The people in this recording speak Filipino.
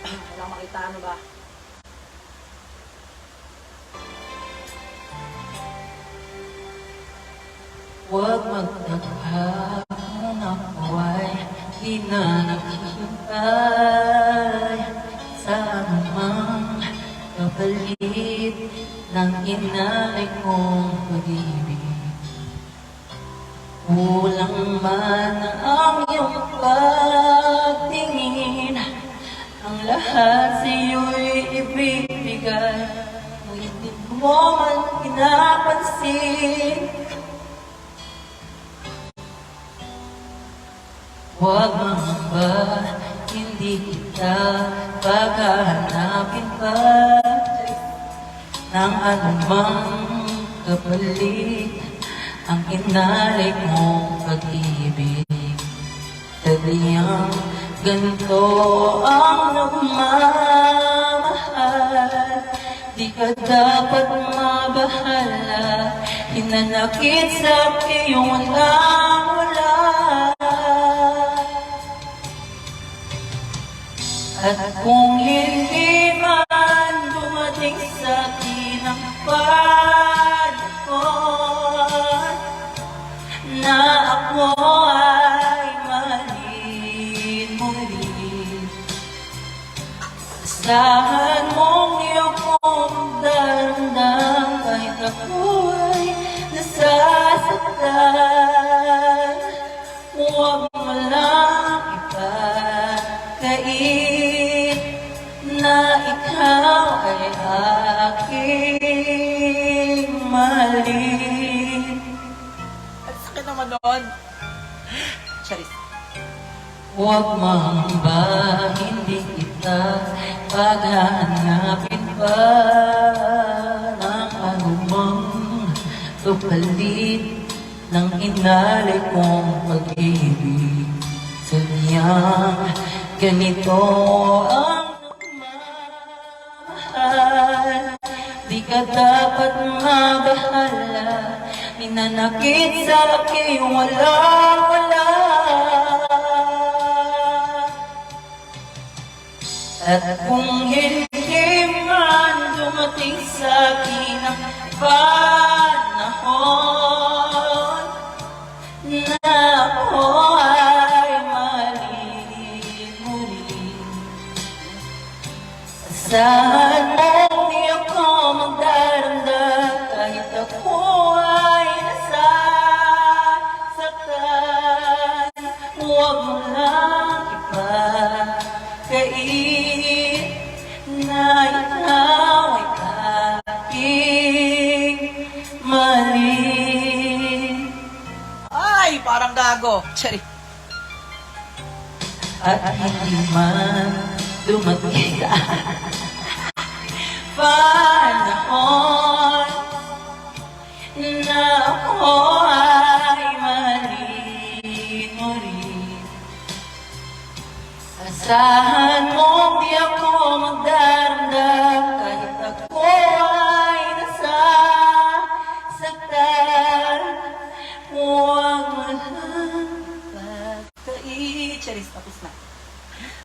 Walang makita, ano ba? Huwag magtaghan ako ay di na naghihintay sa anumang kapalit ng inalay kong pag-ibig. Kulang man ang iyong pagtingin, ang lahat sa'yo'y ibibigay. Ngunit di mo man pinapansin. Huwag mangamba, hindi kita paghahanapin pa ng anumang kapalit ang inalay mong pag-ibig. Sadyang ganito ang nagmamahal, di ka dapat mabahala, hinanakit sa iyong walang-wala. At kung hindi man dumating sa akin ang panahon na ako ay mahalin muli, asahan mong iyong kong daramdam kahit ako ay nasasaktan. Huwag mo lang ipagkait na ikaw ay aking mahalin. Ang sakit naman doon. Charis. Huwag mangamba, hindi kita paghahanapin pa ng anumang kapalit ng inalay kong pag-ibig. Sadyang ganito ang nagmamahal, di ka dapat mabahala, minanakit sa aking walang-wala. At kung hindi man dumating sa akin ang panahon na ako ay mahalin muli, asahan mong di ako magdaranda kahit ako ay nasasaktan. Huwag mo lang ipagkait na ikaw ay aking mahalin. Ay, parang gago. Charis. At hindi man dumating sa panahon na ako ay mahalin mo rin, asahan